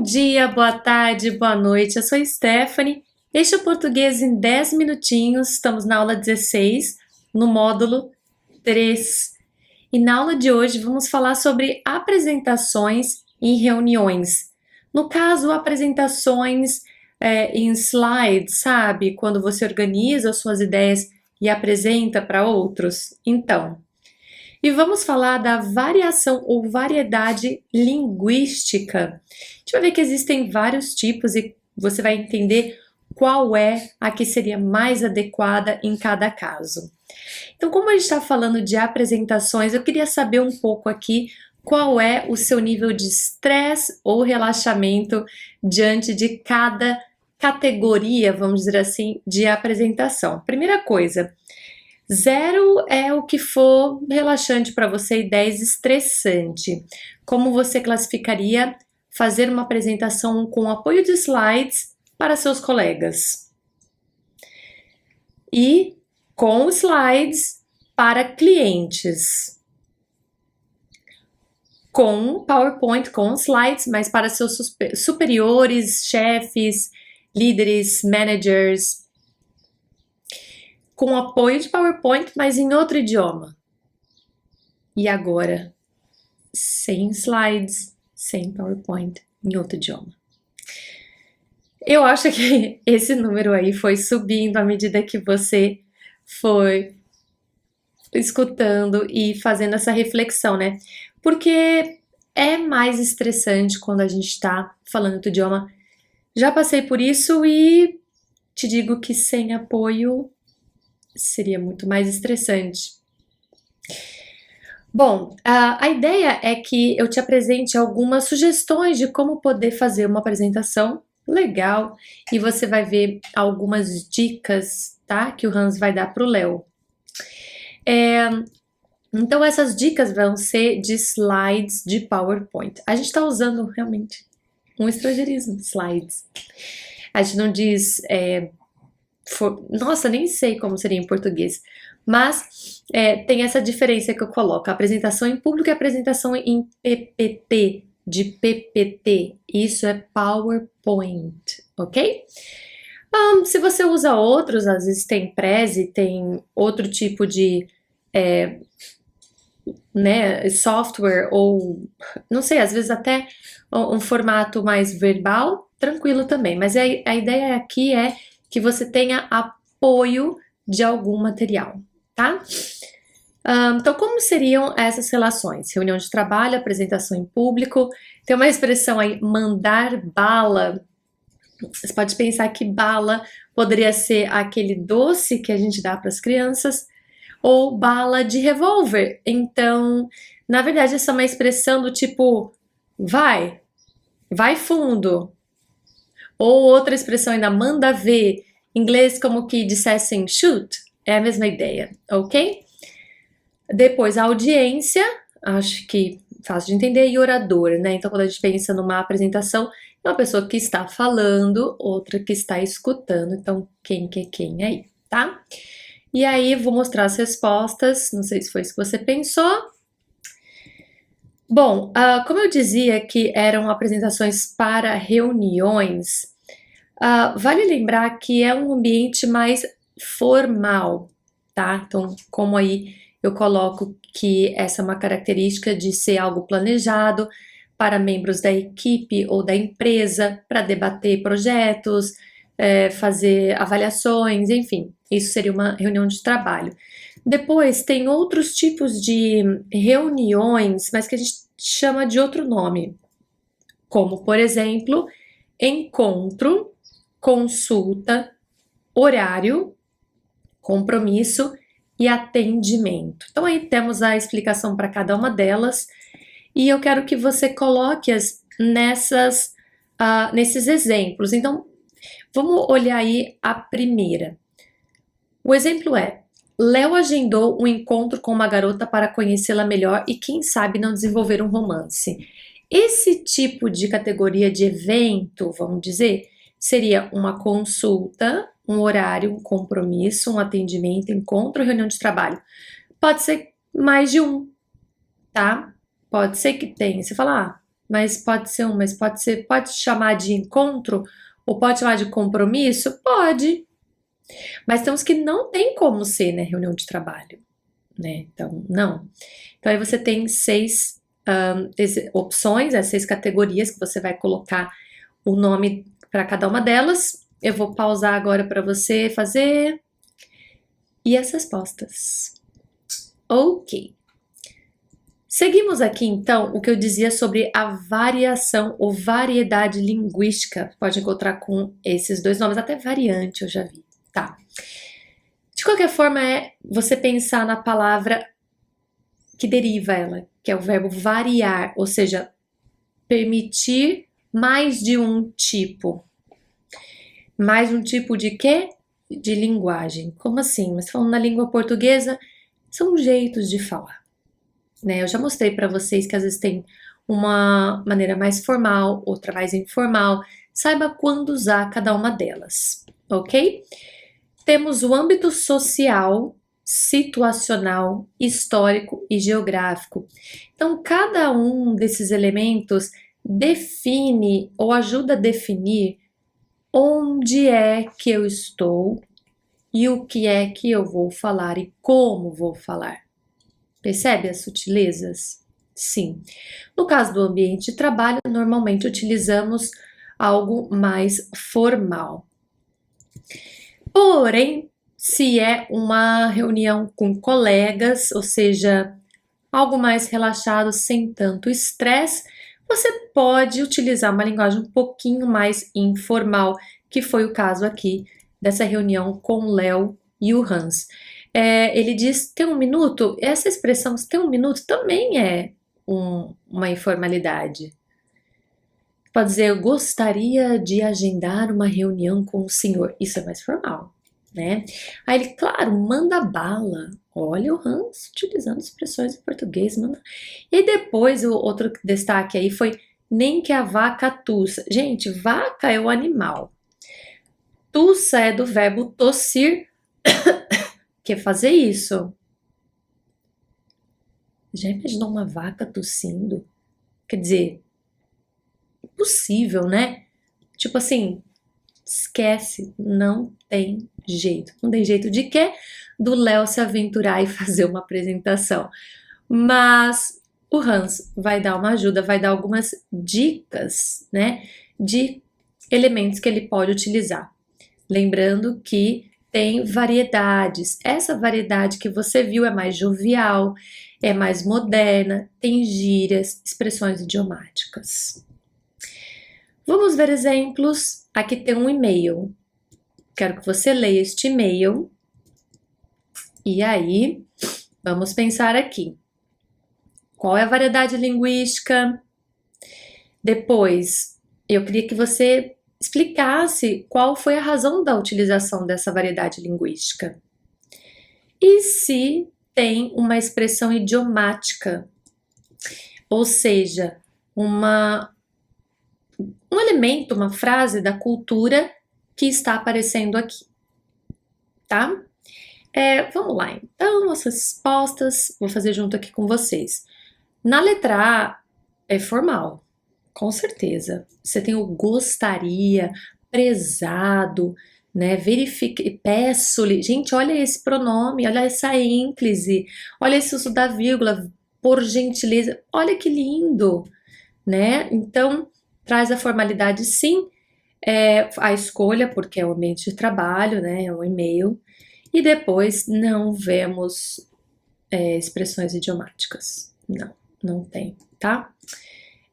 dia, boa tarde, boa noite. Eu sou Stephanie. Este é o Português em 10 minutinhos. Estamos na aula 16, no módulo 3. E na aula de hoje vamos falar sobre apresentações em reuniões. No caso, apresentações em slides, sabe? Quando você organiza as suas ideias e apresenta para outros. Então, e vamos falar da variação ou variedade linguística. A gente vai ver que existem vários tipos e você vai entender qual é a que seria mais adequada em cada caso. Então, como a gente está falando de apresentações, eu queria saber um pouco aqui qual é o seu nível de estresse ou relaxamento diante de cada categoria, vamos dizer assim, de apresentação. Primeira coisa, 0 é o que for relaxante para você e 10 estressante. Como você classificaria fazer uma apresentação com apoio de slides para seus colegas? E com slides para clientes. Com PowerPoint, com slides, mas para seus superiores, chefes, líderes, managers, com apoio de PowerPoint, mas em outro idioma. E agora, sem slides, sem PowerPoint, em outro idioma. Eu acho que esse número aí foi subindo à medida que você foi escutando e fazendo essa reflexão, né? Porque é mais estressante quando a gente está falando outro idioma. Já passei por isso e te digo que sem apoio seria muito mais estressante. Bom, a ideia é que eu te apresente algumas sugestões de como poder fazer uma apresentação legal e você vai ver algumas dicas, tá? Que o Hans vai dar para o Léo. Então essas dicas vão ser de slides de PowerPoint. A gente está usando realmente um estrangeirismo, slides. A gente não diz nossa, nem sei como seria em português, mas tem essa diferença que eu coloco, a apresentação em público e a apresentação em PPT, de PPT, isso é PowerPoint, ok? Se você usa outros, às vezes tem Prezi, tem outro tipo de software, ou não sei, às vezes até um formato mais verbal, tranquilo também, mas a ideia aqui é que você tenha apoio de algum material, tá? Então, como seriam essas relações? Reunião de trabalho, apresentação em público, tem uma expressão aí, mandar bala. Você pode pensar que bala poderia ser aquele doce que a gente dá para as crianças, ou bala de revólver. Então, na verdade, essa é uma expressão do tipo, vai fundo. Ou outra expressão ainda, manda ver, em inglês como que dissessem shoot, é a mesma ideia, ok? Depois a audiência, acho que fácil de entender, e orador, né? Então quando a gente pensa numa apresentação, é uma pessoa que está falando, outra que está escutando, então quem que é quem aí, tá? E aí vou mostrar as respostas, não sei se foi isso que você pensou. Bom, como eu dizia que eram apresentações para reuniões, vale lembrar que é um ambiente mais formal, tá? Então, como aí eu coloco que essa é uma característica de ser algo planejado para membros da equipe ou da empresa, para debater projetos, fazer avaliações, enfim, isso seria uma reunião de trabalho. Depois tem outros tipos de reuniões, mas que a gente chama de outro nome, como, por exemplo, encontro, consulta, horário, compromisso e atendimento. Então aí temos a explicação para cada uma delas e eu quero que você coloque-as nesses exemplos. Então vamos olhar aí a primeira. O exemplo é: Léo agendou um encontro com uma garota para conhecê-la melhor e quem sabe não desenvolver um romance. Esse tipo de categoria de evento, vamos dizer, seria uma consulta, um horário, um compromisso, um atendimento, encontro, reunião de trabalho. Pode ser mais de um, tá? Pode ser que tenha. Você fala, mas pode ser pode chamar de encontro ou pode chamar de compromisso? Pode. Mas tem uns que não tem como ser, né, reunião de trabalho, né? Então, não. Então aí você tem 6 opções, 6 categorias que você vai colocar o nome para cada uma delas. Eu vou pausar agora para você fazer e as respostas. Ok. Seguimos aqui então o que eu dizia sobre a variação ou variedade linguística. Pode encontrar com esses dois nomes, até variante eu já vi. Tá. De qualquer forma, é você pensar na palavra que deriva ela, que é o verbo variar, ou seja, permitir mais de um tipo. Mais um tipo de quê? De linguagem. Como assim? Mas falando na língua portuguesa, são jeitos de falar, né? Eu já mostrei para vocês que às vezes tem uma maneira mais formal, outra mais informal. Saiba quando usar cada uma delas, ok? Temos o âmbito social, situacional, histórico e geográfico. Então, cada um desses elementos define ou ajuda a definir onde é que eu estou e o que é que eu vou falar e como vou falar. Percebe as sutilezas? Sim. No caso do ambiente de trabalho, normalmente utilizamos algo mais formal. Porém, se é uma reunião com colegas, ou seja, algo mais relaxado, sem tanto estresse, você pode utilizar uma linguagem um pouquinho mais informal, que foi o caso aqui dessa reunião com o Léo e o Hans. Ele diz, tem um minuto? Essa expressão, tem um minuto, também é uma informalidade. Pode dizer, eu gostaria de agendar uma reunião com o senhor. Isso é mais formal, né? Aí ele, claro, manda bala. Olha o Hans utilizando expressões em português. Manda. E aí depois, o outro destaque aí foi, nem que a vaca tussa. Gente, vaca é o animal. Tussa é do verbo tossir, que é fazer isso. Já imaginou uma vaca tossindo? Quer dizer, impossível, né? Tipo assim, esquece, não tem jeito. Não tem jeito de quê? Do Léo se aventurar e fazer uma apresentação. Mas o Hans vai dar uma ajuda, vai dar algumas dicas, né? De elementos que ele pode utilizar. Lembrando que tem variedades. Essa variedade que você viu é mais jovial, é mais moderna, tem gírias, expressões idiomáticas. Vamos ver exemplos. Aqui tem um e-mail. Quero que você leia este e-mail. E aí, vamos pensar aqui. Qual é a variedade linguística? Depois, eu queria que você explicasse qual foi a razão da utilização dessa variedade linguística. E se tem uma expressão idiomática, ou seja, um elemento, uma frase da cultura que está aparecendo aqui, tá? Vamos lá, então, as respostas, vou fazer junto aqui com vocês. Na letra A, é formal, com certeza. Você tem o gostaria, prezado, né? Verifique, peço-lhe. Gente, olha esse pronome, olha essa ênclise, olha esse uso da vírgula, por gentileza. Olha que lindo, né? Então, traz a formalidade, sim, a escolha, porque é o ambiente de trabalho, né? É um e-mail. E depois não vemos expressões idiomáticas. Não, não tem, tá?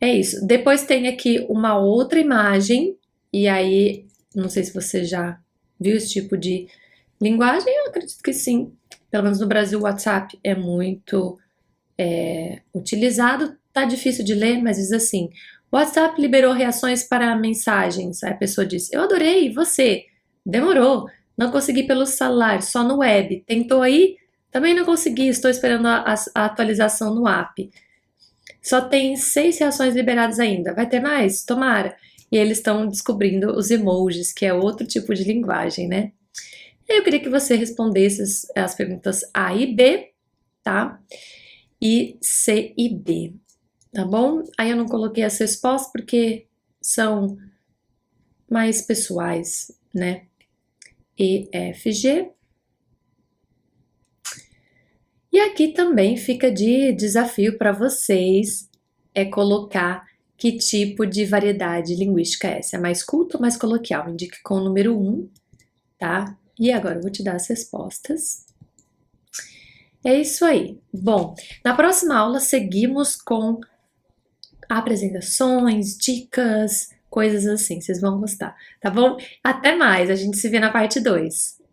É isso. Depois tem aqui uma outra imagem, e aí, não sei se você já viu esse tipo de linguagem, eu acredito que sim. Pelo menos no Brasil, o WhatsApp é muito utilizado. Tá difícil de ler, mas diz assim: o WhatsApp liberou reações para mensagens. Aí a pessoa diz: eu adorei, e você? Demorou. Não consegui pelo celular, só no web. Tentou aí? Também não consegui, estou esperando a atualização no app. Só tem 6 reações liberadas ainda. Vai ter mais? Tomara. E eles estão descobrindo os emojis, que é outro tipo de linguagem, né? Eu queria que você respondesse as perguntas A e B, tá? E C e D. tá bom? Aí eu não coloquei as respostas porque são mais pessoais, né? E, F, G. E aqui também fica de desafio para vocês colocar que tipo de variedade linguística é essa. É mais culta ou mais coloquial? Indique com o número 1, tá? E agora eu vou te dar as respostas. É isso aí. Bom, na próxima aula seguimos com apresentações, dicas, coisas assim. Vocês vão gostar, tá bom? Até mais, a gente se vê na parte 2.